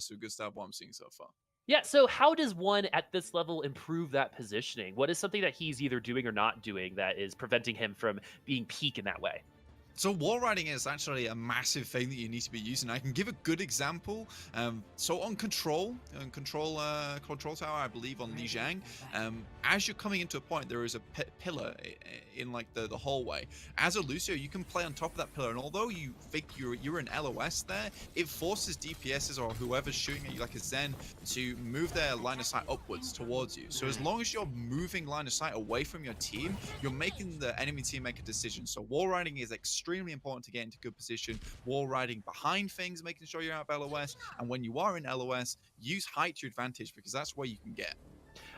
impressive good start what I'm seeing so far. Yeah, so how does one at this level improve that positioning? What is something that he's either doing or not doing that is preventing him from being peak in that way? So wall riding is actually a massive thing that you need to be using. I can give a good example. So on control tower, I believe on Lijiang, as you're coming into a point, there is a pillar in like the hallway. As a Lucio, you can play on top of that pillar, and although you think you're an LOS there, it forces DPSs or whoever's shooting at you like a Zen to move their line of sight upwards towards you. So as long as you're moving line of sight away from your team, you're making the enemy team make a decision. So wall riding is extremely important to get into good position. Wall riding behind things, making sure you're out of LOS, and when you are in LOS, use height to your advantage because that's where you can get.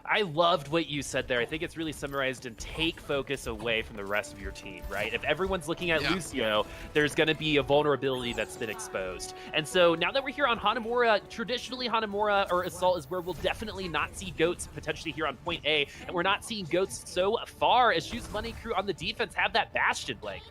I loved what you said there. I think it's really summarized in take focus away from the rest of your team, right? If everyone's looking at Lucio, there's going to be a vulnerability that's been exposed. And so now that we're here on Hanamura, traditionally Hanamura or Assault is where we'll definitely not see GOATs potentially here on point A, and we're not seeing GOATs so far as Shoes Money Crew on the defense have that Bastion, Blake.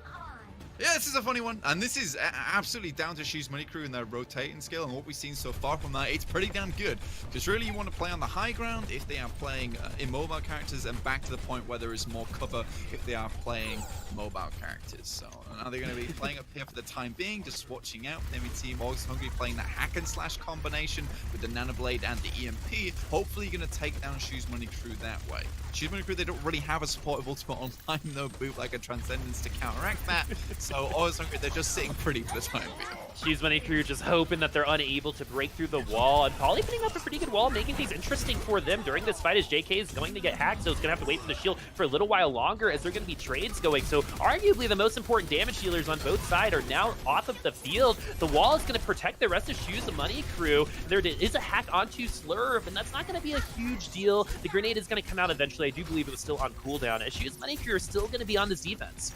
Yeah, this is a funny one, and this is absolutely down to Shoes Money Crew and their rotating skill, and what we've seen so far from that, it's pretty damn good. Because really you want to play on the high ground if they are playing immobile characters, and back to the point where there is more cover if they are playing mobile characters. So now they're going to be playing up here for the time being, just watching out for the enemy team. Orgless Hungry playing that hack and slash combination with the Nanoblade and the EMP. Hopefully you're going to take down Shoes Money Crew that way. Shoes Money Crew, they don't really have a supportive ultimate online, no boot like a Transcendence to counteract that. So Orgless Hungry, they're just sitting pretty for the time being. Shoes Money Crew just hoping that they're unable to break through the wall, and Poly putting up a pretty good wall, making things interesting for them during this fight as JK is going to get hacked, so it's going to have to wait for the shield for a little while longer as there are going to be trades going. So arguably the most important damage dealers on both sides are now off of the field. The wall is going to protect the rest of Shoes Money Crew. There is a hack onto Slurve, and that's not going to be a huge deal. The grenade is going to come out eventually. I do believe it was still on cooldown, as Shoes Money Crew are still going to be on this defense.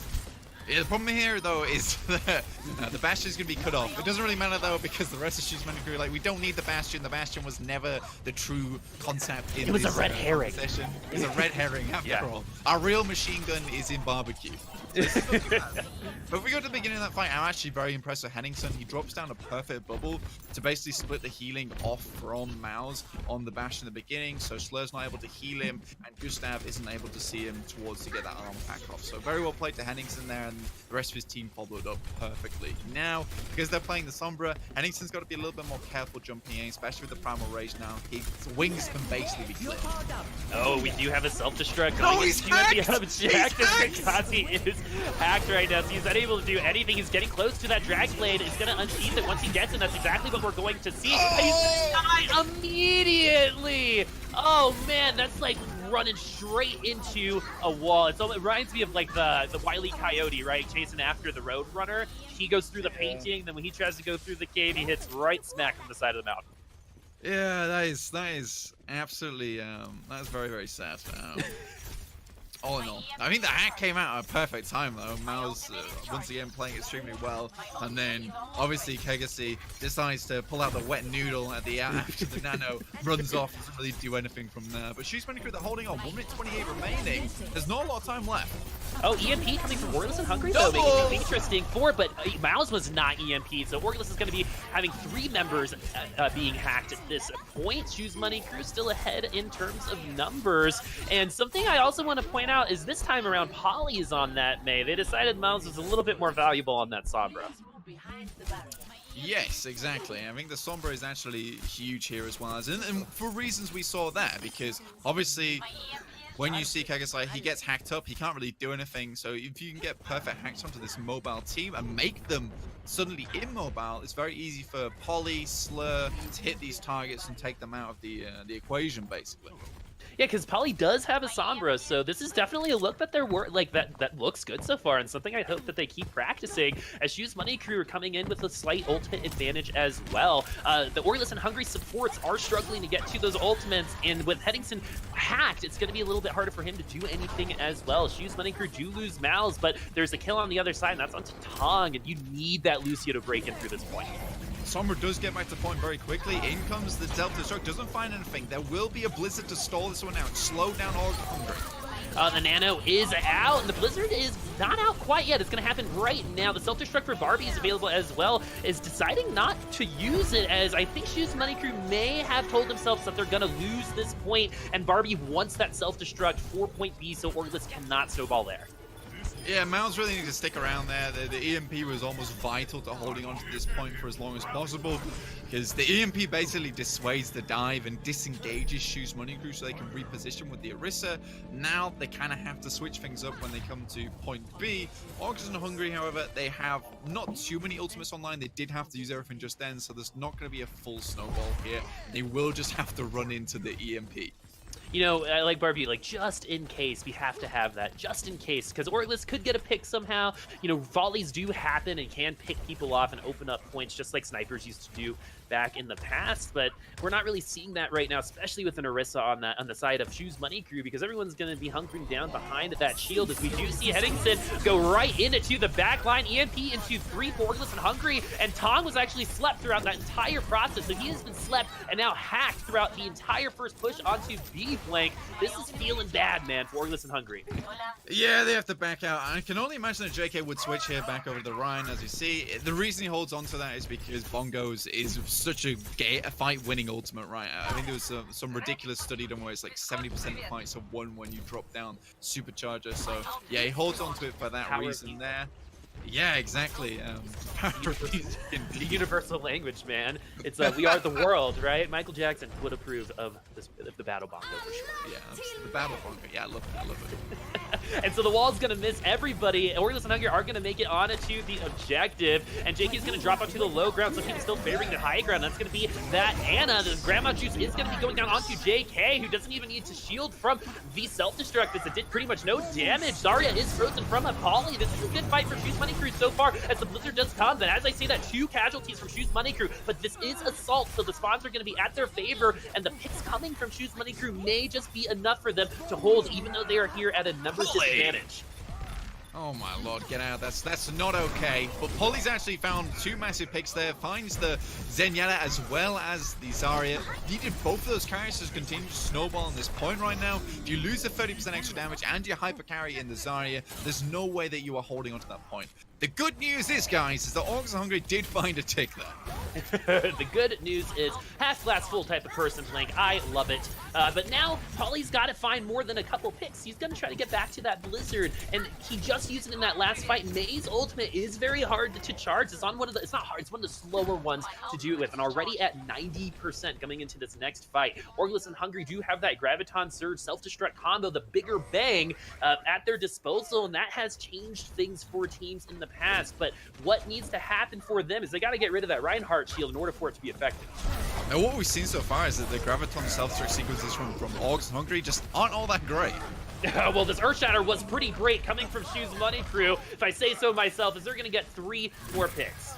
Yeah, the problem here, though, is that the Bastion is going to be cut off. It doesn't really matter, though, because the rest of Shoes Money Crew, like, we don't need the Bastion. The Bastion was never the true concept in It was this, a red herring. Session. It was a red herring, after all. Our real machine gun is in barbecue. But if we go to the beginning of that fight, I'm actually very impressed with Henningsen. He drops down a perfect bubble to basically split the healing off from Mouse on the Bastion in the beginning, so Slur's not able to heal him, and Gustav isn't able to see him towards to get that arm pack off. So very well played to Henningsen there, and the rest of his team followed up perfectly. Now, because they're playing the Sombra, Henningsen's got to be a little bit more careful jumping in, especially with the Primal Rage now. His wings can basically be clipped. Oh, we do have a self-destruct. No, he's hacked! He's Kakashi is hacked right now, so he's unable to do anything. He's getting close to that Drag Blade. He's going to unsheath it once he gets it. That's exactly what we're going to see. Oh! He's gonna die immediately. Oh, man, that's like running straight into a wall. It reminds me of like the Wile E. Coyote, right? Chasing after the Roadrunner. He goes through the painting, then when he tries to go through the cave, he hits right smack from the side of the mountain. Yeah, that is absolutely that's very, very sad. All in all, I think the hack came out at a perfect time though. Mao's once again playing extremely well, and then obviously Kegasi decides to pull out the wet noodle at the after the nano runs off, doesn't really do anything from there. But Shoes Money Crew, they're holding on, 1 minute 28 remaining. There's not a lot of time left. Oh, EMP coming from Orgless and Hungry, though, making things interesting for it, but Mouse was not EMP'd, so Orgless is going to be having 3 members being hacked at this point. Shoes Money Crew still ahead in terms of numbers, and something I also want to point out is this time around, Poly is on that May. They decided Mouse was a little bit more valuable on that Sombra. Yes, exactly. I think the Sombra is actually huge here as well, and for reasons we saw that, because obviously when you see Kegasi, he gets hacked up, he can't really do anything, so if you can get perfect hacks onto this mobile team and make them suddenly immobile, it's very easy for Poly, Slur to hit these targets and take them out of the equation, basically. Yeah, because Poly does have a Sombra, so this is definitely a look that that looks good so far, and something I hope that they keep practicing. As Shoes Money Crew are coming in with a slight ultimate advantage as well. The Orgless and Hungry supports are struggling to get to those ultimates, and with Henningsen hacked, it's going to be a little bit harder for him to do anything as well. Shoes Money Crew do lose Mouths, but there's a kill on the other side, and that's onto Tong, and you need that Lucio to break in through this point. Sombra does get back to point very quickly. In comes the Delta Stroke, doesn't find anything. There will be a Blizzard to stall this one out. Slow down Orgless Hungry. The Nano is out, and the Blizzard is not out quite yet. It's going to happen right now. The self-destruct for Barbie is available as well, is deciding not to use it, as I think Shoes Money Crew may have told themselves that they're going to lose this point, and Barbie wants that self-destruct for point B, so Orgless cannot snowball there. Yeah, Mounds really need to stick around there. The EMP was almost vital to holding on to this point for as long as possible, because the EMP basically dissuades the dive and disengages Shoes Money Crew so they can reposition with the Orisa. Now they kind of have to switch things up when they come to point B. Orgless and Hungry, however, they have not too many ultimates online. They did have to use everything just then, so there's not going to be a full snowball here. They will just have to run into the EMP. You know, I like Barbie, like, just in case, we have to have that, just in case, because Orgless could get a pick somehow. You know, volleys do happen and can pick people off and open up points, just like snipers used to do back in the past, but we're not really seeing that right now, especially with an Orisa on the side of Shoes Money Crew, because everyone's going to be hunkering down behind that shield, as we do see Henningsen go right into the back line, EMP into 3 for Orgless and Hungry, and Tong was actually slept throughout that entire process, so he has been slept and now hacked throughout the entire first push onto B flank. This is feeling bad, man, for Orgless and Hungry. Yeah, they have to back out. I can only imagine that JK would switch here back over to the Ryan, as you see. The reason he holds on to that is because Bongos is such a fight-winning ultimate, right? I think there was some ridiculous study done where it's like 70% of fights are won when you drop down Supercharger. So yeah, he holds on to it for that reason there. Yeah, exactly. The universal language, man. It's we are the world, right? Michael Jackson would approve of the battle bongo for sure. Yeah, the battle bongo. Yeah, I love it. I love it. And so the wall's gonna miss everybody. Orgless and Hungry are gonna make it onto the objective, and JK's gonna drop onto the low ground, so he's still favoring the high ground. That's gonna be that Anna. The Grandma Juice is gonna be going down onto JK, who doesn't even need to shield from the self-destruct, as it did pretty much no damage. Zarya is frozen from a Polly. This is a good fight for Shoes Money Crew so far, as the Blizzard does come. But as I say that, 2 casualties from Shoes Money Crew, but this is Assault, so the spawns are going to be at their favor, and the picks coming from Shoes Money Crew may just be enough for them to hold, even though they are here at a numbers disadvantage. Oh my lord, get out. That's not okay. But Polly's actually found 2 massive picks there. Finds the Zenyatta as well as the Zarya. Needed both of those characters to continue to snowball on this point right now. If you lose the 30% extra damage and your hyper carry in the Zarya, there's no way that you are holding onto that point. The good news is, guys, is that Orgless and Hungry did find a tick there. The good news is half glass full type of person playing. I love it. But now Polly's got to find more than a couple picks. He's going to try to get back to that Blizzard, and he just used it in that last fight. May's ultimate is very hard to charge. It's on it's not hard. It's one of the slower ones to do it with, and already at 90% coming into this next fight. Orgless and Hungry do have that Graviton Surge self-destruct combo, the bigger bang, at their disposal, and that has changed things for teams in the past. But what needs to happen for them is they got to get rid of that Reinhardt shield in order for it to be effective. And what we've seen so far is that the Graviton self-destruct sequences from Orgless and Hungry just aren't all that great. Well, this Earthshatter was pretty great coming from Shoes Money Crew, if I say so myself, as they're going to get 3 more picks.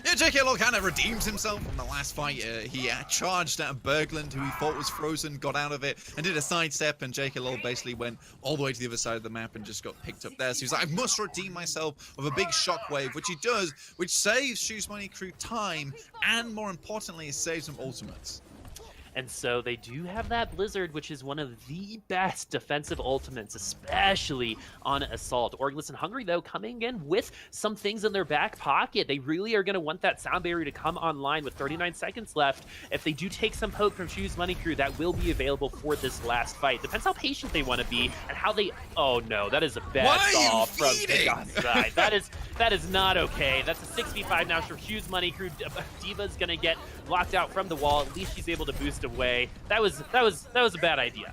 Yeah, JK Law kind of redeems himself from the last fight. He charged at Berglund, who he thought was frozen, got out of it, and did a sidestep, and JK Law basically went all the way to the other side of the map and just got picked up there. So he's like, I must redeem myself with a big shockwave, which he does, which saves Shoes Money Crew time, and more importantly, it saves them ultimates. And so they do have that Blizzard, which is one of the best defensive ultimates, especially on Assault. Orgless and Hungry, though, coming in with some things in their back pocket. They really are going to want that sound barrier to come online with 39 seconds left. If they do take some poke from Shoes Money Crew, that will be available for this last fight. Depends how patient they want to be and how they... Oh, no, that is a bad call from God's side. That is not okay. That's a 6v5 now for Shoes Money Crew. Diva's going to get locked out from the wall. At least she's able to boost away. That was a bad idea.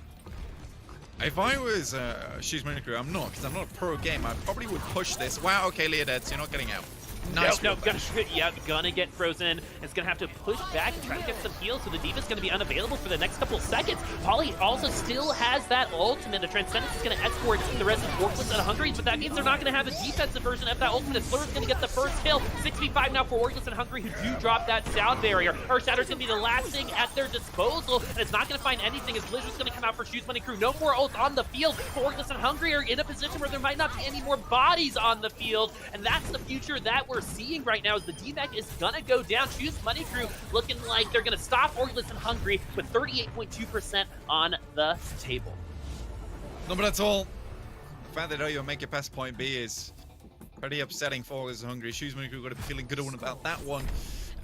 If I was Shoes Money Crew, I'm not, because I'm not a pro game. I probably would push this. Wow, okay, Leah dead, so you're not getting out. Nice. No, gonna get frozen. It's gonna have to push back and try to get some heals, so the Diva's gonna be unavailable for the next couple seconds. Polly also still has that ultimate. The Transcendence is gonna escort the rest of Orgless and Hungry, but that means they're not gonna have a defensive version of that ultimate. Flur's gonna get the first kill. 6v5 now for Orgless and Hungry, who do drop that sound barrier. Earthshatter's gonna be the last thing at their disposal, and it's not gonna find anything as Blizzard's gonna come out for Shoes Money Crew. No more ults on the field. Orgless and Hungry are in a position where there might not be any more bodies on the field, and that's the future that we're seeing right now, as the D-Mac is gonna go down. Shoes Money Crew looking like they're gonna stop Orgless and Hungry with 38.2% on the table. No, but at all. The fact that you'll make it past point B is pretty upsetting for Orgless and Hungry. Shoes Money Crew got to be feeling good about that one.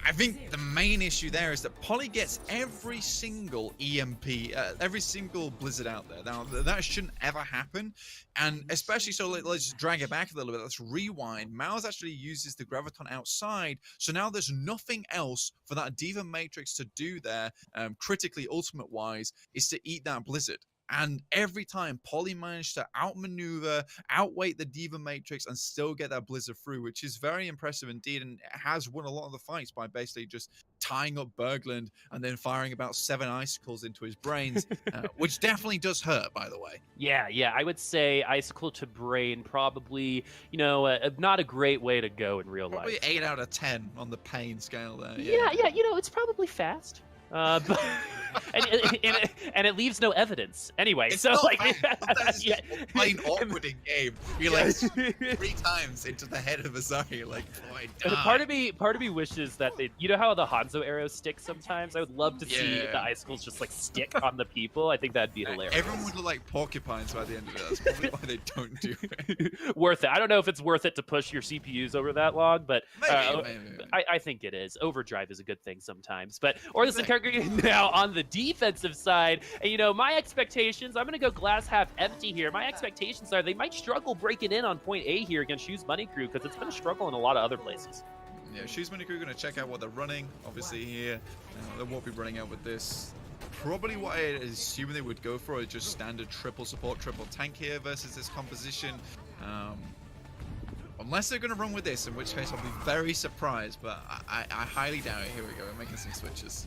I think the main issue there is that Poly gets every single EMP, every single Blizzard out there. Now, that shouldn't ever happen. And especially, so let's just drag it back a little bit. Let's rewind. Mouse actually uses the Graviton outside. So now there's nothing else for that D.Va Matrix to do there, critically, ultimate-wise, is to eat that Blizzard. And every time, Poly managed to outmaneuver, outweight the D.Va Matrix, and still get that Blizzard through, which is very impressive indeed, and has won a lot of the fights by basically just tying up Berglund and then firing about 7 icicles into his brains, which definitely does hurt, by the way. Yeah, I would say icicle to brain, probably, you know, not a great way to go in real life. Probably 8 out of 10 on the pain scale there. Yeah, you know, it's probably fast. But, and it leaves no evidence anyway. It's so like, yeah, plain awkward in game. You're like 3 times into the head of Azari, like, boy, part of me wishes that they, you know how the Hanzo arrows stick sometimes. I would love to see the icicles just like stick on the people. I think that'd be hilarious. Everyone would look like porcupines by the end of it. That's probably why they don't do it. Worth it. I don't know if it's worth it to push your CPUs over that long, but maybe. I think it is. Overdrive is a good thing sometimes. But Orgless and now on the defensive side, and you know, my expectations, I'm going to go glass half empty here. My expectations are they might struggle breaking in on point A here against Shoes Money Crew because it's been a struggle in a lot of other places. Yeah, Shoes Money Crew going to check out what they're running. Obviously here, they won't be running out with this. Probably what I assume they would go for is just standard triple support, triple tank here versus this composition. Unless they're going to run with this, in which case I'll be very surprised, but I highly doubt it. Here we go, we're making some switches.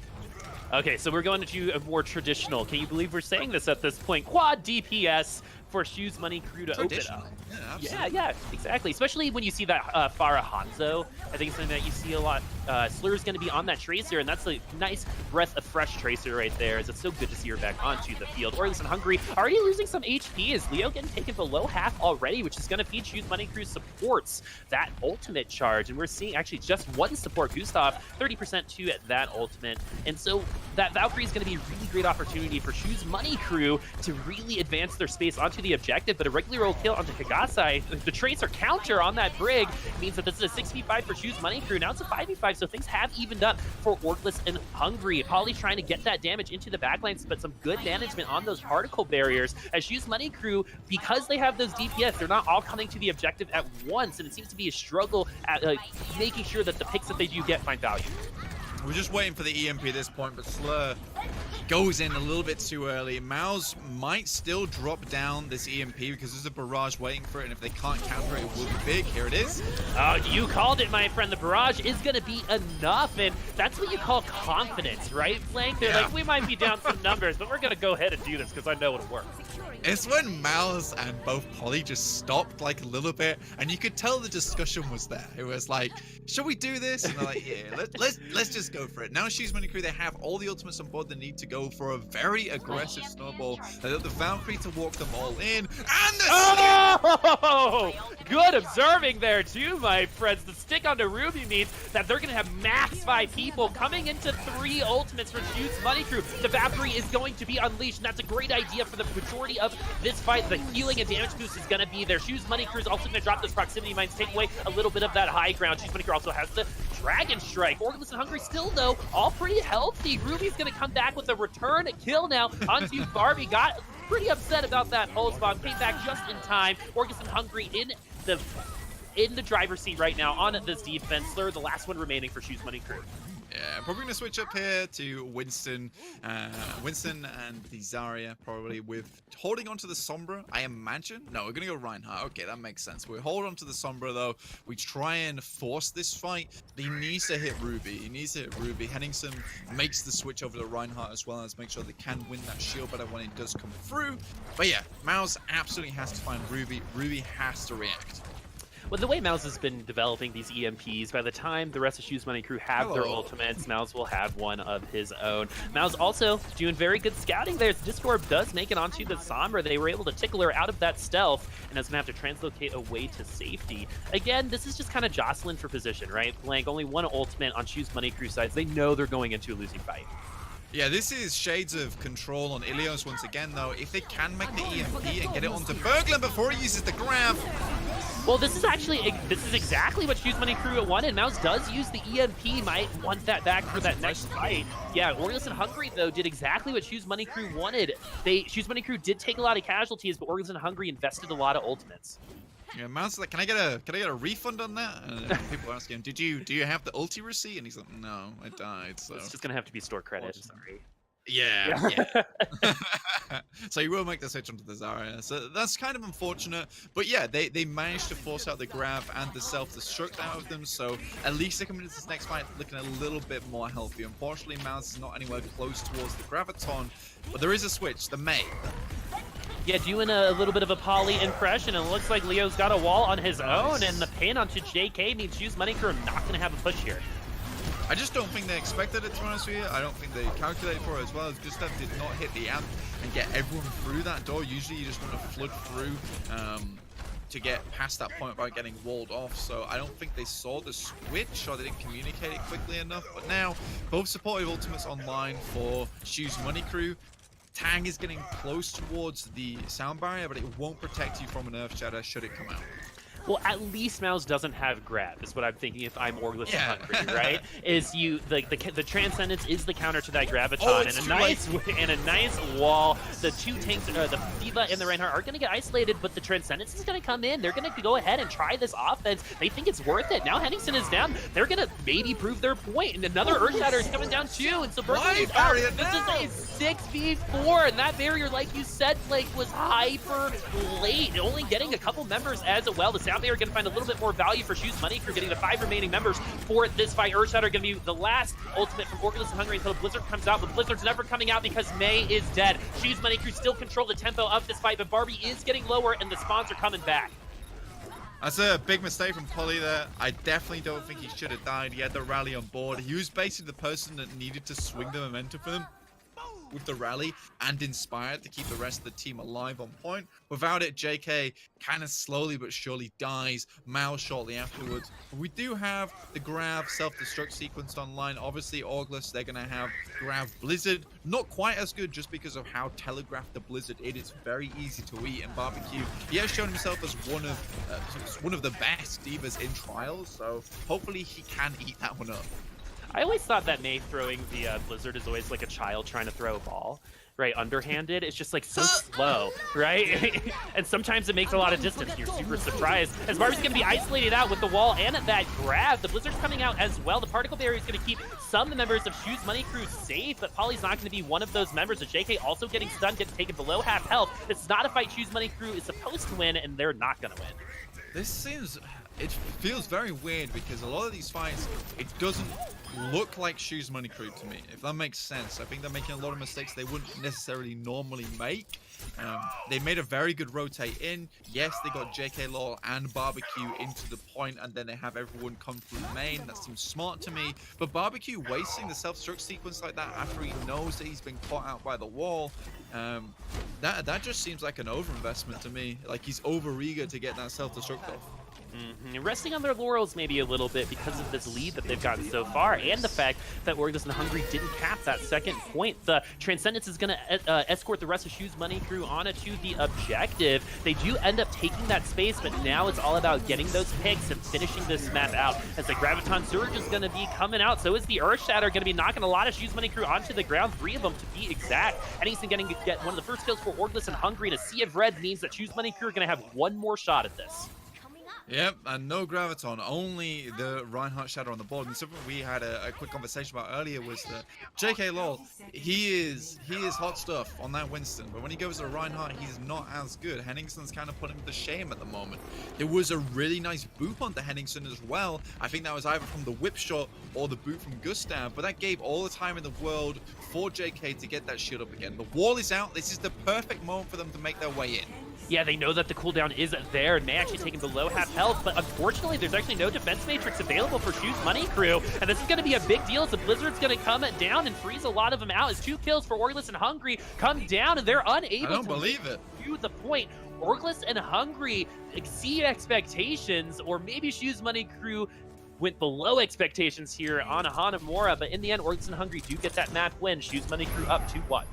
Okay, so we're going to a more traditional, can you believe we're saying this at this point, quad DPS for Shoes Money Crew to open up. Yeah, absolutely. Yeah, exactly. Especially when you see that Farah Hanzo. I think it's something that you see a lot. Slur's going to be on that Tracer, and that's a nice breath of fresh Tracer right there, as it's so good to see her back onto the field. Orgless and Hungry already losing some HP. Is Leo getting taken below half already, which is going to feed Shoes Money Crew supports that ultimate charge. And we're seeing actually just one support, Gustav, 30% to that ultimate. And so that Valkyrie is going to be a really great opportunity for Shoes Money Crew to really advance their space onto the objective, but a regular old kill onto Kagasai. The Tracer counter on that Brig means that this is a 6v5 for Shoes Money Crew. Now it's a 5v5, so things have evened up for Orgless and Hungry. Poly's trying to get that damage into the backlines, but some good management on those particle barriers. As Shoes Money Crew, because they have those DPS, they're not all coming to the objective at once, and it seems to be a struggle at making sure that the picks that they do get find value. We're just waiting for the EMP at this point, but Slur goes in a little bit too early. Mouse might still drop down this EMP because there's a barrage waiting for it, and if they can't counter it, it will be big. Here it is. You called it, my friend. The barrage is going to be enough, and that's what you call confidence, right, Flank? They're like, we might be down some numbers, but we're going to go ahead and do this because I know it'll work. It's when Mouse and both Poly just stopped like a little bit, and you could tell the discussion was there. It was like, should we do this? And they're like, yeah, let's just go for it. Now Shoes Money Crew, they have all the ultimates on board. They need to go for a very aggressive snowball. They have the Valkyrie to walk them all in, and the good observing there too, my friends. The stick onto Ruby means that they're going to have max 5 people coming into 3 ultimates for Shoes Money Crew. The Valkyrie is going to be unleashed, and that's a great idea for the majority of this fight. The healing and damage boost is going to be there. Shoes Money Crew is also going to drop those proximity mines, take away a little bit of that high ground. Shoes Money Crew also has the Dragon Strike. Orgless and Hungry still, though, all pretty healthy. Ruby's going to come back with a return kill now onto Barbie. Got pretty upset about that pole spawn. Came back just in time. Orgless and Hungry in the driver's seat right now on this defense. Slur, the last one remaining for Shoes Money Crew. Yeah, probably going to switch up here to Winston. Winston and the Zarya, probably with holding on to the Sombra, I imagine. No, we're going to go Reinhardt. Okay, that makes sense. We hold on to the Sombra, though. We try and force this fight. He needs to hit Ruby. He needs to hit Ruby. Henningsen makes the switch over to Reinhardt as well, as make sure they can win that shield better when it does come through. But yeah, Mouse absolutely has to find Ruby. Ruby has to react. Well, the way Mouse has been developing these EMPs, by the time the rest of Shoes Money Crew have their ultimates, Mouse will have one of his own. Mouse also doing very good scouting there. Discord does make it onto the Sombra. They were able to tickle her out of that stealth, and is going to have to translocate away to safety. Again, this is just kind of jostling for position, right? Blank, only one ultimate on Shoes Money Crew sides. They know they're going into a losing fight. Yeah, this is shades of control on Ilios once again, though. If they can make the EMP and get it onto Berglund before he uses the grab. Well, this is exactly what Shoes Money Crew wanted. Mouse does use the EMP, might want that back for that next fight. Yeah, Orgless and Hungry, though, did exactly what Shoes Money Crew wanted. Shoes Money Crew did take a lot of casualties, but Orgless and Hungry invested a lot of ultimates. Yeah, Mouse is like, can I get a refund on that? And people ask him, do you have the ulti receipt? And he's like, no, I died. So it's just gonna have to be store credit. Sorry. Yeah. So you will make the switch onto the Zarya. So that's kind of unfortunate. But yeah, they managed to force out the grab and the self-destruct out of them. So at least they're coming into this next fight looking a little bit more healthy. Unfortunately, Mouse is not anywhere close towards the Graviton. But there is a switch, the Mei. Yeah, doing a little bit of a poly impression, and it looks like Leo's got a wall on his own, and the pin onto JK means Shoes Money Crew are not going to have a push here. I just don't think they expected it, to be honest with you. I don't think they calculated for it as well. Gustav did not hit the amp and get everyone through that door. Usually you just want to flood through to get past that point without getting walled off. So I don't think they saw the switch or they didn't communicate it quickly enough. But now, both supportive ultimates online for Shoes Money Crew. Tang is getting close towards the sound barrier, but it won't protect you from an Earth Shatter should it come out. Well, at least Mouse doesn't have grab, is what I'm thinking if I'm Orgless and Hungry, right? Is the Transcendence is the counter to that Graviton, and a nice wall. The two tanks, the D.Va and the Reinhardt are going to get isolated, but the Transcendence is going to come in. They're going to go ahead and try this offense. They think it's worth it. Now Henningsen is down. They're going to maybe prove their point, and another Earthshatter is coming down too, and so Berglund is out. This is a 6v4, and that barrier, like you said, Blake, was hyper late, only getting a couple members as well. The sound barrier are going to find a little bit more value for Shoes Money Crew, getting the 5 remaining members for this fight. Earthshatter are going to be the last ultimate from Orgless and Hungry until Blizzard comes out, but Blizzard's never coming out because Mei is dead. Shoes Money Crew still control the tempo of this fight, but Barbie is getting lower and the spawns are coming back. That's a big mistake from Polly there. I definitely don't think he should have died. He had the rally on board. He was basically the person that needed to swing the momentum for them with the rally and inspired to keep the rest of the team alive on point. Without it, JK kind of slowly but surely dies. Mal shortly afterwards. We do have the grab self-destruct sequence online. Obviously, Orgless, they're going to have grab Blizzard. Not quite as good just because of how telegraphed the Blizzard it is. Very easy to eat in barbecue. He has shown himself as one of the best divas in trials, so hopefully he can eat that one up. I always thought that Mei throwing the Blizzard is always like a child trying to throw a ball, right? Underhanded. It's just like so slow, right? And sometimes it makes a lot of distance. You're super surprised. As Barbie's going to be isolated out with the wall and at that grab, the Blizzard's coming out as well. The particle barrier is going to keep some members of Shoes Money Crew safe, but Polly's not going to be one of those members. The JK also getting stunned, gets taken below half health. This is not a fight Shoes Money Crew is supposed to win, and they're not going to win. It feels very weird because a lot of these fights, it doesn't look like Shoes Money Crew to me, if that makes sense. I think they're making a lot of mistakes they wouldn't necessarily normally make. They made a very good rotate in. Yes, they got JK Law and Barbecue into the point, and then they have everyone come through main. That seems smart to me. But Barbecue wasting the self-destruct sequence like that after he knows that he's been caught out by the wall, that just seems like an overinvestment to me. Like he's over-eager to get that self-destruct off. Resting on their laurels maybe a little bit because of this lead that they've gotten so far, and the fact that Orgless and Hungry didn't cap that second point. The Transcendence is going to escort the rest of Shoes Money Crew on to the objective. They do end up taking that space, but now it's all about getting those picks and finishing this map out. As the Graviton Surge is going to be coming out, so is the Earthshatter going to be knocking a lot of Shoes Money Crew onto the ground, 3 of them to be exact. Henningsen getting to get one of the first kills for Orgless and Hungry, and a sea of red means that Shoes Money Crew are going to have one more shot at this. Yep, and no Graviton, only the Reinhardt Shadow on the board. And something we had a quick conversation about earlier was that JK Law, he is hot stuff on that Winston, but when he goes to Reinhardt, he's not as good. Henningsen's kind of put him to shame at the moment. There was a really nice boop onto Henningsen as well. I think that was either from the whip shot or the boot from Gustav, but that gave all the time in the world for JK to get that shield up again. The wall is out. This is the perfect moment for them to make their way in. Yeah, they know that the cooldown is there and May actually taking below half health, but unfortunately there's actually no defense matrix available for Shoes Money Crew, and this is going to be a big deal as the Blizzard's going to come down and freeze a lot of them out as 2 kills for Orgless and Hungry come down, and they're unable to believe it. Do the point. Orgless and Hungry exceed expectations, or maybe Shoes Money Crew went below expectations here on Hanamura, but in the end, Orgless and Hungry do get that map win. Shoes Money Crew up 2-1.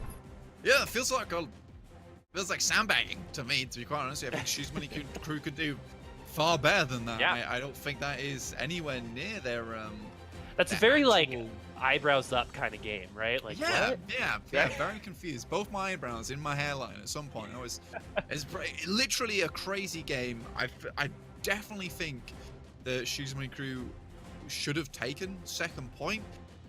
Yeah, it feels like sandbagging to me, to be quite honest. I think Shoes Money Crew could do far better than that. Yeah. I don't think that is anywhere near their That's a their very actual... like eyebrows up kind of game, right? Like yeah, what? yeah, very confused. Both my eyebrows in my hairline at some point. It's literally a crazy game. I definitely think the Shoes Money Crew should have taken second point.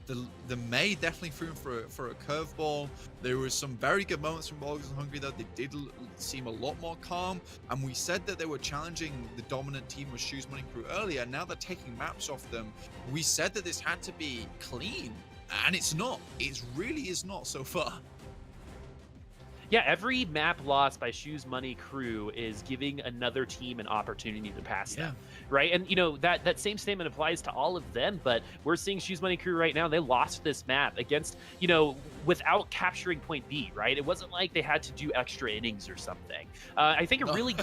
The May definitely threw him for a curveball. There were some very good moments from Orgless and Hungry, though. They did seem a lot more calm, and we said that they were challenging the dominant team of Shoes Money Crew earlier. Now they're taking maps off them. We said that this had to be clean, and it's not. It really is not so far. Yeah, every map lost by Shoes Money Crew is giving another team an opportunity to pass them, right? And you know that same statement applies to all of them. But we're seeing Shoes Money Crew right now. They lost this map against, you know, without capturing point B, right? It wasn't like they had to do extra innings or something. I think a really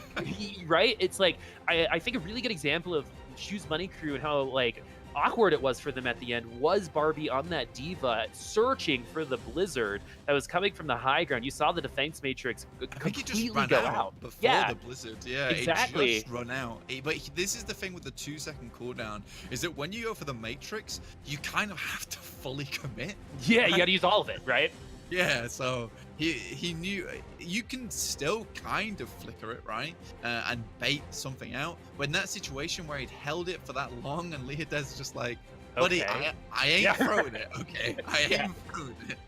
right. It's like I think a really good example of Shoes Money Crew and how like awkward it was for them at the end was Barbie on that Diva searching for the Blizzard that was coming from the high ground. You saw the defense matrix completely go out before the Blizzard. Yeah, exactly. It just run out. But this is the thing with the 2-second cooldown, is that when you go for the matrix, you kind of have to fully commit. Yeah, you got to use all of it, right? Yeah, so he knew you can still kind of flicker it, right, and bait something out. But in that situation where he'd held it for that long, and Leodez just like, buddy, I ain't throwing it. Okay, I ain't throwing it.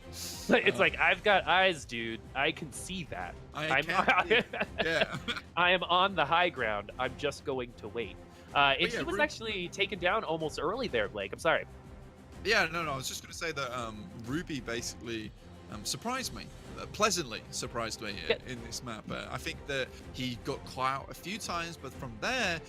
It's like, I've got eyes, dude. I can see that. Yeah. I am on the high ground. I'm just going to wait. He was actually taken down almost early there, Blake. I'm sorry. Yeah, no, I was just going to say that Ruby basically surprised me, pleasantly surprised me in this map. I think that he got caught out a few times, but from there,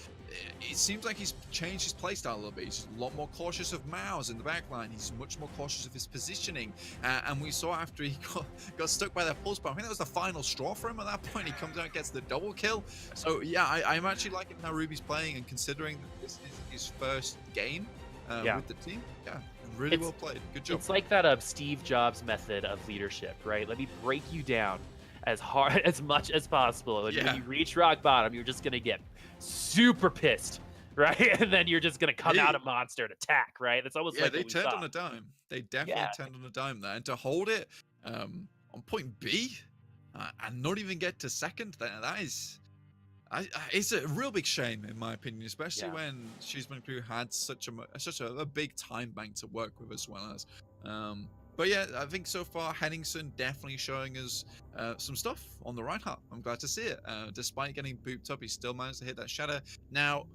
it seems like he's changed his playstyle a little bit. He's a lot more cautious of Maus in the backline. He's much more cautious of his positioning. And we saw after he got stuck by that pulse bomb, I think that was the final straw for him at that point. He comes out and gets the double kill. So yeah, I'm actually liking how Ruby's playing, and considering that this is his first game with the team, really well played. Good job. It's like that Steve Jobs method of leadership, right? Let me break you down as hard as much as possible. And when you reach rock bottom, you're just gonna get super pissed, right? And then you're just gonna come out a monster and attack, right? That's almost like they turned on a dime. They definitely turned on a dime there, and to hold it on point B and not even get to second, that is. It's a real big shame, in my opinion, especially when Shoes Money Crew had such a big time bank to work with as well as. But yeah, I think so far Henningsen definitely showing us some stuff on the right half. I'm glad to see it. Despite getting booped up, he still managed to hit that shatter. Now,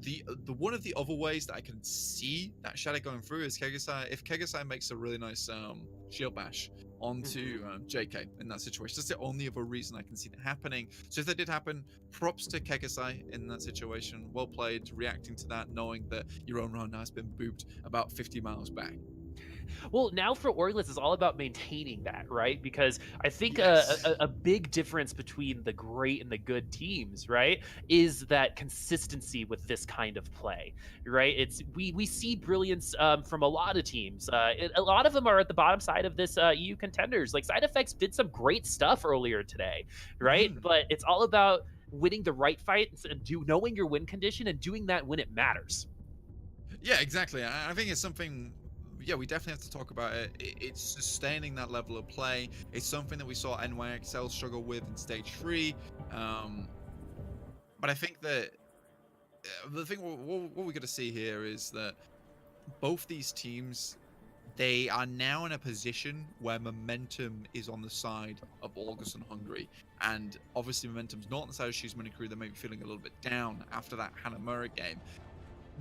the one of the other ways that I can see that shatter going through is Kegasai. If Kegasai makes a really nice shield bash onto JK in that situation, that's the only other reason I can see that happening. So if that did happen, props to Kegasai in that situation. Well played, reacting to that, knowing that your own run has been booped about 50 miles back. Well, now for Orgless, it's all about maintaining that, right? Because I think a big difference between the great and the good teams, right, is that consistency with this kind of play, right? It's we see brilliance from a lot of teams. A lot of them are at the bottom side of this EU Contenders. Like Side Effects did some great stuff earlier today, right? But it's all about winning the right fights and knowing your win condition and doing that when it matters. Yeah, exactly. I think it's something. Yeah, we definitely have to talk about it. It's sustaining that level of play. It's something that we saw NYXL struggle with in stage 3. But I think that the thing what we're going to see here is that both these teams, they are now in a position where momentum is on the side of Orgless and Hungry. And obviously momentum's not on the side of Shoes Money Crew. They may be feeling a little bit down after that Hanamura game.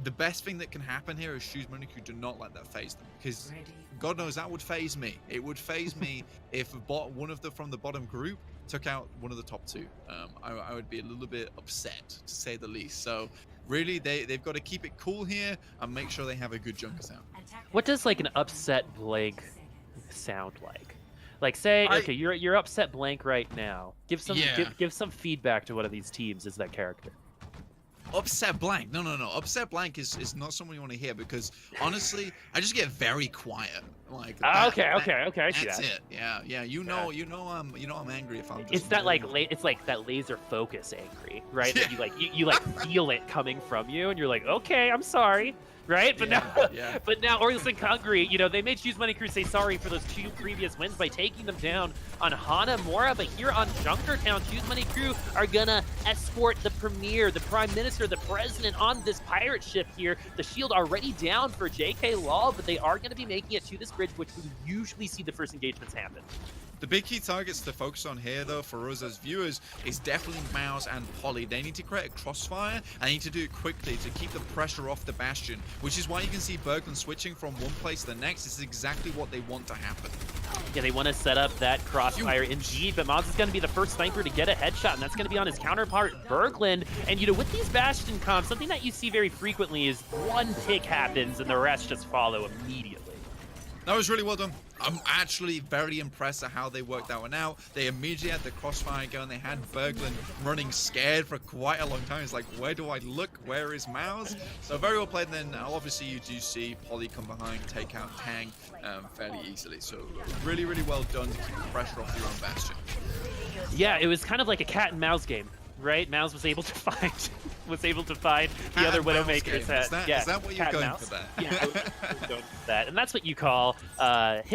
The best thing that can happen here is Shoes Money Crew do not let that phase them, because God knows that would phase me. It would phase me if one of them from the bottom group took out one of the top two. I would be a little bit upset, to say the least. So really, they've got to keep it cool here and make sure they have a good Junkers out. What does like an upset Blank sound like? Like say, okay, you're upset Blank right now. Give some give some feedback to one of these teams as that character. Upset blank. No. Upset blank is not someone you want to hear because honestly, I just get very quiet. Like Okay. I see that's that. it. Yeah. You know I'm angry if I'm just. It's that it's like that laser focus angry, right? Yeah. That you like feel it coming from you, and you're like, okay, I'm sorry. Right, but now Orgless and Hungry, they made Shoes Money Crew say sorry for those 2 previous wins by taking them down on Hanamura, but here on Junkertown, Shoes Money Crew are gonna escort the premier, the prime minister, the president on this pirate ship here. The shield already down for JK Law, but they are gonna be making it to this bridge, which we usually see the first engagements happen. The big key targets to focus on here, though, for us as viewers, is definitely Mouse and Polly. They need to create a crossfire, and they need to do it quickly to keep the pressure off the Bastion, which is why you can see Berglund switching from one place to the next. This is exactly what they want to happen. Yeah, they want to set up that crossfire indeed, but Moz is going to be the first sniper to get a headshot, and that's going to be on his counterpart, Berglund. And, with these Bastion comps, something that you see very frequently is one pick happens, and the rest just follow immediately. That was really well done. I'm actually very impressed at how they worked that one out. They immediately had the crossfire going. They had Berglund running scared for quite a long time. It's like, where do I look? Where is Mouse? So very well played. And then obviously you do see Polly come behind, take out Tang fairly easily. So really, really well done to keep the pressure off your own Bastion. Yeah, it was kind of like a cat and mouse game. Right, Mouse was able to find the other Widowmaker's head. Is that what you're going for that? Yeah, I was going for that, and that's what you call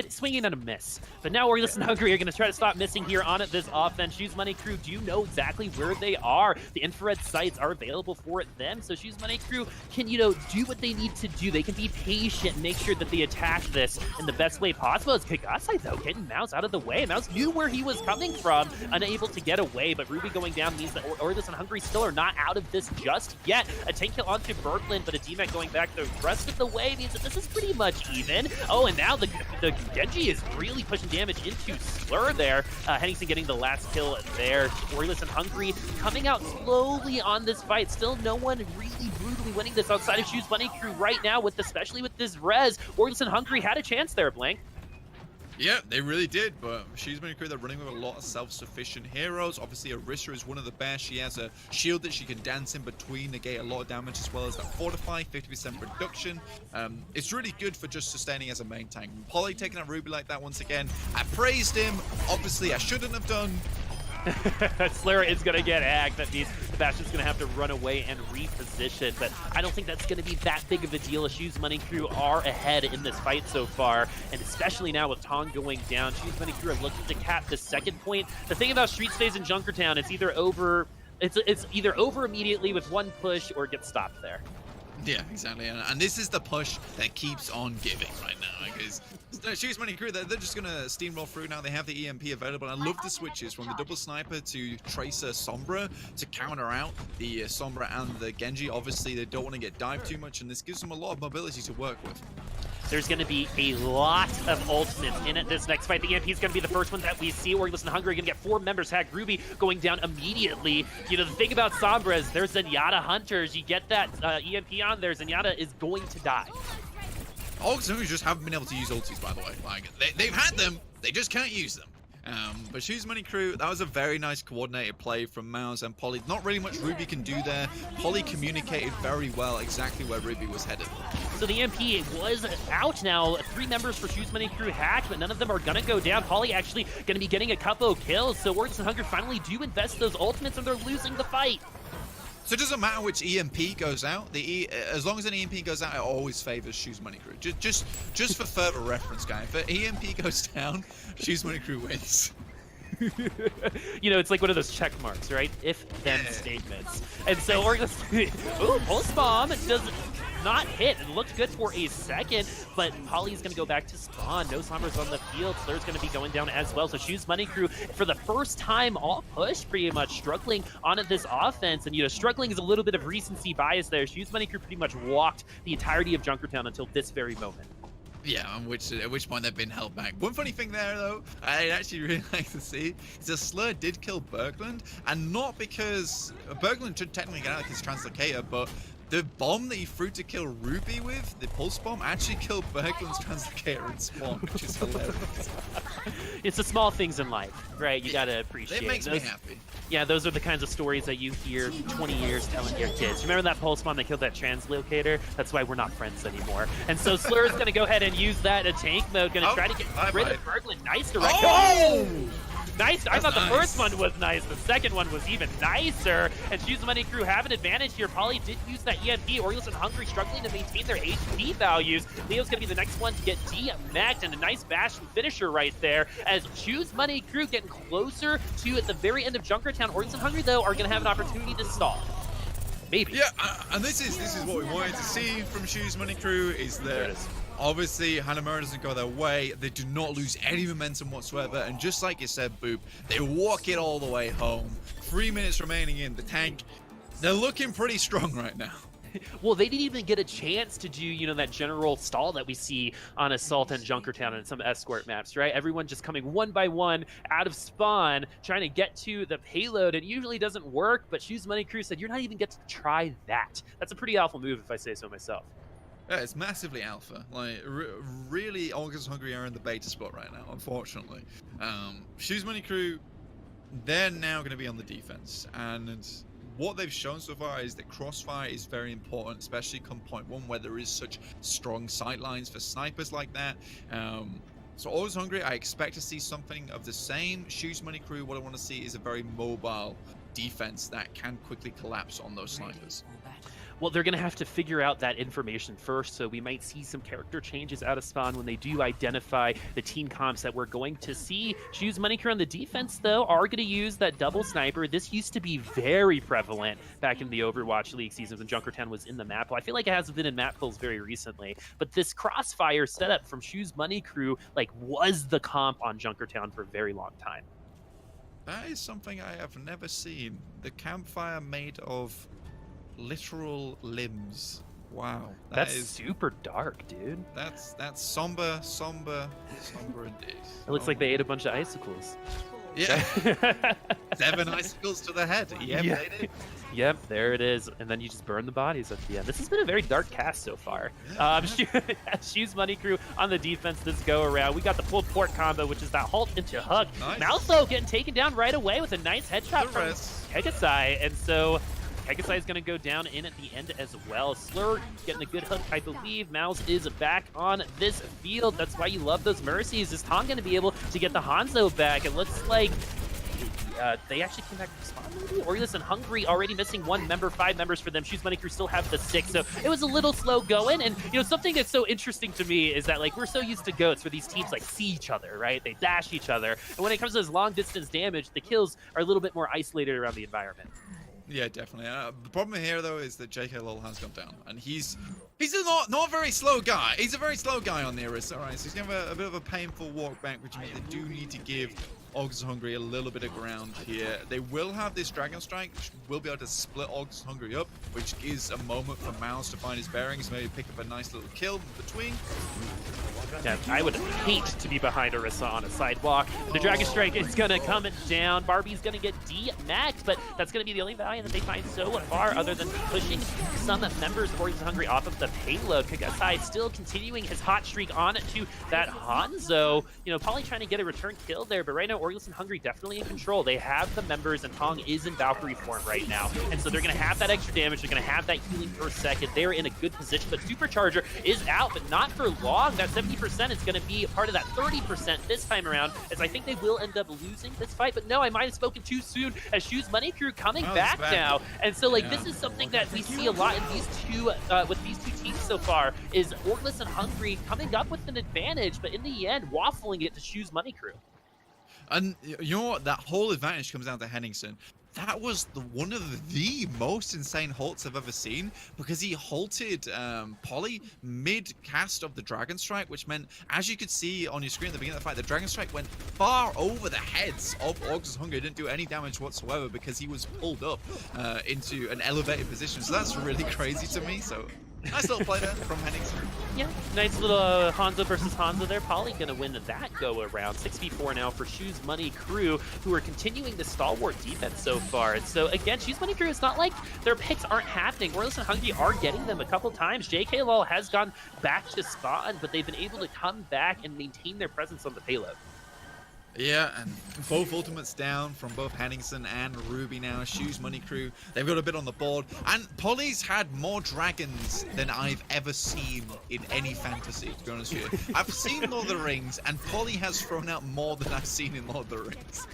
swinging and a miss. But now Orgless and Hungry are going to try to stop missing here on this offense. Shoes Money Crew do know exactly where they are. The infrared sights are available for them, so Shoes Money Crew can do what they need to do. They can be patient, and make sure that they attack this in the best way possible. As Kagasai though getting Mouse out of the way. Mouse knew where he was coming from, unable to get away, but Ruby going down means that Orgless and Hungry still are not out of this just yet. A tank kill onto Berglund, but a DMAC going back the rest of the way means that this is pretty much even. Oh, and now the Genji is really pushing damage into Slur there. Henningsen getting the last kill there. Orgless and Hungry coming out slowly on this fight. Still no one really brutally winning this outside of Shoes Money Crew right now, especially with this res. Orgless and Hungry had a chance there, Blank. Yeah, they really did, but Shoes Money Crew, they're running with a lot of self-sufficient heroes. Obviously, Orisa is one of the best. She has a shield that she can dance in between, negate a lot of damage, as well as that Fortify, 50% reduction. It's really good for just sustaining as a main tank. Polly taking out Ruby like that once again. I praised him. Obviously, I shouldn't have done. Slayer is going to get hacked. That means the Bastion's going to have to run away and reposition, but I don't think that's going to be that big of a deal. Shoes Money Crew are ahead in this fight so far, and especially now with Tong going down, Shoes Money Crew are looking to cap the second point. The thing about Street Stays in Junkertown, it's either over immediately with one push or get stopped there. Yeah, exactly. And this is the push that keeps on giving right now, because Shoes Money Crew, they're just going to steamroll through now. They have the EMP available. I love the switches from the double sniper to Tracer Sombra to counter out the Sombra and the Genji. Obviously, they don't want to get dived too much, and this gives them a lot of mobility to work with. There's going to be a lot of ultimates in it this next fight. The EMP is going to be the first one that we see. Orgless and Hungry are going to get 4 members. Hack Ruby going down immediately. The thing about Sombra is there's Zenyatta Hunters. You get that EMP on there, Zenyatta is going to die. Orgless just haven't been able to use ultis, by the way. Like, they've had them, they just can't use them. But Shoes Money Crew, that was a very nice coordinated play from Mouse and Polly. Not really much Ruby can do there. Polly communicated very well exactly where Ruby was headed. So the MP was out now. 3 members for Shoes Money Crew hacked, but none of them are going to go down. Polly actually going to be getting a couple kills. So Orgless and Hungry finally do invest those ultimates, and they're losing the fight. So it doesn't matter which EMP goes out. As long as an EMP goes out, it always favors Shoes Money Crew. Just for further reference, guy. If an EMP goes down, Shoes Money Crew wins. It's like one of those check marks, right? If-then statements. And so Orgless, ooh, Pulse Bomb does not hit. It looked good for a second, but Polly's going to go back to spawn. No Sombras on the field. Slur's going to be going down as well. So Shoes Money Crew, for the first time all push, pretty much struggling on this offense. And, struggling is a little bit of recency bias there. Shoes Money Crew pretty much walked the entirety of Junkertown until this very moment. Yeah, at which point they've been held back. One funny thing there, though, I'd actually really like to see, is that Slur did kill Berglund, and not because Berglund should technically get out of his translocator, but the bomb that he threw to kill Ruby with, the pulse bomb, actually killed Berglund's translocator in spawn, which is hilarious. It's the small things in life, right? You gotta appreciate. It makes me happy. Yeah, those are the kinds of stories that you hear 20 years telling your kids. Remember that pulse bomb that killed that translocator? That's why we're not friends anymore. And so Slur is going to go ahead and use that in tank mode, going to try to get rid of Berglund. Nice direct. Oh! Nice. I thought the first one was nice. The second one was even nicer. And Shoes Money Crew have an advantage here. Poly did use that EMP. Orgless and Hungry struggling to maintain their HP values. Leo's going to be the next one to get DMAC'd, and a nice Bastion finisher right there. As Shoes Money Crew getting closer to at the very end of Junkertown. Orgless and Hungry, though, are going to have an opportunity to stall. Maybe. Yeah, and this is what we wanted to see from Shoes Money Crew, is that obviously Hanamura doesn't go their way. They do not lose any momentum whatsoever, and just like you said, Boop, they walk it all the way home. 3 minutes remaining in the tank. They're looking pretty strong right now. Well, they didn't even get a chance to do, you know, that general stall that we see on Assault and Junkertown and some escort maps, right? Everyone just coming one by one out of spawn, trying to get to the payload. It usually doesn't work, but Shoes Money Crew said, you're not even get to try that. That's a pretty alpha move, if I say so myself. Yeah, it's massively alpha. Like, really, Orgless Hungry are in the beta spot right now, unfortunately. Shoes Money Crew, they're now going to be on the defense, and what they've shown so far is that crossfire is very important, especially come point one, where there is such strong sight lines for snipers like that. So Orgless Hungry, I expect to see something of the same. Shoes Money Crew, what I want to see is a very mobile defense that can quickly collapse on those snipers. Well, they're going to have to figure out that information first, so we might see some character changes out of spawn when they do identify the team comps that we're going to see. Shoes Money Crew on the defense, though, are going to use that double sniper. This used to be very prevalent back in the Overwatch League seasons when Junkertown was in the map pool. I feel like it hasn't been in map pools very recently, but this crossfire setup from Shoes Money Crew was the comp on Junkertown for a very long time. That is something I have never seen. The campfire made of literal limbs. Wow, that's super dark, dude. That's somber indeed. It looks like they ate a bunch of icicles. Yeah. 7 icicles to the head. Yep, yeah. they did. Yep, there it is. And then you just burn the bodies at the end. This has been a very dark cast so far. Shoes Money Crew on the defense this go around. We got the pulled port combo, which is that halt into hook. Nice. Maltho getting taken down right away with a nice headshot from Kegasai. And so Kegasai is going to go down in at the end as well. Slur getting a good hook, I believe. Mouse is back on this field. That's why you love those mercies. Is Tom going to be able to get the Hanzo back? It looks like they actually came back to spawn, maybe? Orgless and Hungry already missing 1 member, 5 members for them. Shoes Money Crew still have the 6, so it was a little slow going. And, you know, something that's so interesting to me is that, we're so used to GOATs where these teams, see each other, right? They dash each other. And when it comes to this long-distance damage, the kills are a little bit more isolated around the environment. Yeah, definitely. The problem here, though, is that JK Lol has gone down, and he's a not very slow guy. He's a very slow guy on the Orisa, right? So he's going to have a bit of a painful walk back, which means they do need to give Orgless Hungry a little bit of ground here. They will have this Dragon Strike, which will be able to split Orgless Hungry up, which is a moment for Mouse to find his bearings, maybe pick up a nice little kill in between. Yeah, I would hate to be behind Orisa on a sidewalk. The Dragon Strike is going to come down. Barbie's going to get D-maxed, but that's going to be the only value that they find so far, other than pushing some members of Orgless Hungry off of the payload. Kegasai still continuing his hot streak on to that Hanzo. You know, Poly trying to get a return kill there, but right now Orgless and Hungry definitely in control. They have the members, and Tong is in Valkyrie form right now, and so they're going to have that extra damage. They're going to have that healing per second. They're in a good position, but Supercharger is out, but not for long. That 70% is going to be a part of that 30% this time around, as I think they will end up losing this fight. But no, I might have spoken too soon, as Shoes Money Crew coming back now. And so, this is something that we see a lot in these two, with these two teams so far, is Orgless and Hungry coming up with an advantage, but in the end, waffling it to Shoes Money Crew. And you know what? That whole advantage comes down to Henningsen. That was one of the most insane halts I've ever seen, because he halted Poly mid-cast of the Dragon Strike, which meant, as you could see on your screen at the beginning of the fight, the Dragon Strike went far over the heads of Orgless Hungry. It didn't do any damage whatsoever because he was pulled up into an elevated position. So that's really crazy to me. So nice little play there from Henningsen. Yeah, nice little Hanzo versus Hanzo there. Poly gonna win that go around. 6v4 now for Shoes Money Crew, who are continuing the stalwart defense so far. And so again, Shoes Money Crew, it's not like their picks aren't happening. Orgless and Hungry are getting them a couple times. JK Lol has gone back to spawn, but they've been able to come back and maintain their presence on the payload. Yeah, and both ultimates down from both Henningsen and Ruby now. Shoes Money Crew, they've got a bit on the board. And Polly's had more dragons than I've ever seen in any fantasy, to be honest with you. I've seen Lord of the Rings, and Polly has thrown out more than I've seen in Lord of the Rings.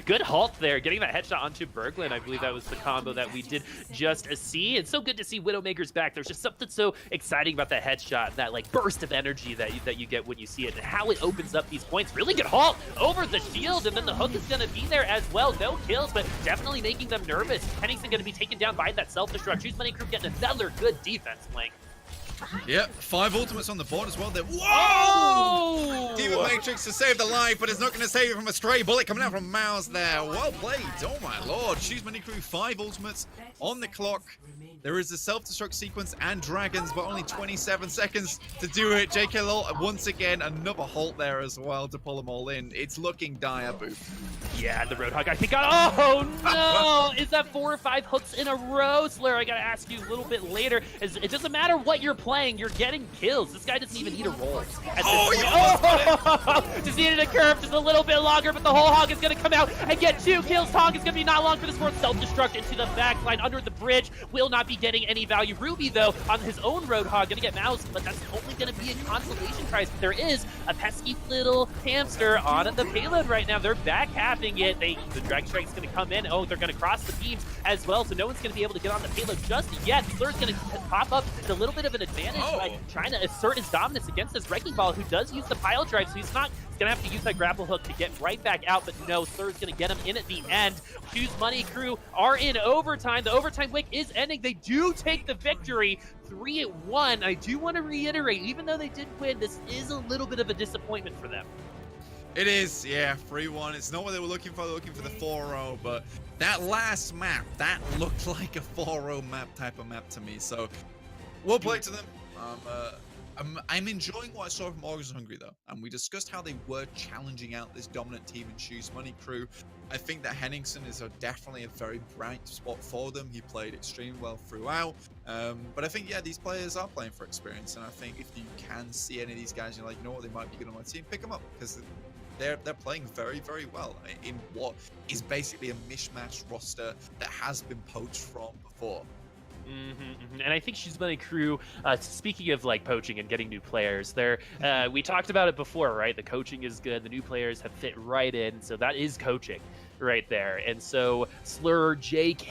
Good halt there, getting that headshot onto Berglund. I believe that was the combo that we did just see. It's so good to see Widowmaker's back. There's just something so exciting about that headshot, that like burst of energy that you get when you see it, and how it opens up these points. Really good halt over the shield, and then the hook is going to be there as well. No kills, but definitely making them nervous. Henningsen going to be taken down by that self-destruct. Shoes Money Crew getting another good defense flank. Yep, 5 ultimates on the board as well. Whoa! Oh! Demon Matrix to save the life, but it's not going to save it from a stray bullet coming out from Mouse there. Well played. Oh my lord. Shoes Money Crew, 5 ultimates on the clock. There is a self-destruct sequence and dragons, but only 27 seconds to do it. JK Lol, once again, another halt there as well to pull them all in. It's looking dire, Boo. Yeah, the Roadhog, I think, oh no! Is that 4 or 5 hooks in a row? Slayer, I gotta ask you a little bit later. It doesn't matter what you're playing, you're getting kills. This guy doesn't even need a roll. Just needed a curve just a little bit longer, but the whole hog is gonna come out and get 2 kills. Hog is gonna be not long for this fourth self-destruct into the backline under the bridge. Will not be getting any value. Ruby, though, on his own Roadhog, gonna get mouse, but that's only gonna be a consolation prize. But there is a pesky little hamster on the payload right now. They're back halving it. The Dragon Strike's gonna come in. Oh, they're gonna cross the beams as well, so no one's gonna be able to get on the payload just yet. Slur's gonna pop up with a little bit of an advantage by trying to assert his dominance against this Wrecking Ball, who does use the pile drive, so he's gonna have to use that grapple hook to get right back out, but no, Slur's gonna get him in at the end. Shoes Money Crew are in overtime. The overtime wick is ending. They do take the victory 3-1. I do want to reiterate, even though they did win, this is a little bit of a disappointment for them. It is, yeah, 3-1. It's not what they were looking for. They're looking for the 4-0, but that last map, that looked like a 4-0 map type of map to me. So we'll play to them. I'm enjoying what I saw from Orgless Hungry, though. And we discussed how they were challenging out this dominant team in Shoes Money Crew. I think that Henningsen is definitely a very bright spot for them. He played extremely well throughout. But I think, yeah, these players are playing for experience. And I think if you can see any of these guys, you're like, you know what, they might be good on my team, pick them up. Because they're playing very, very well in what is basically a mishmash roster that has been poached from before. And I think Shoes Money Crew, speaking of like poaching and getting new players, we talked about it before, right? The coaching is good, the new players have fit right in, so that is coaching right there. And so Slur, JK,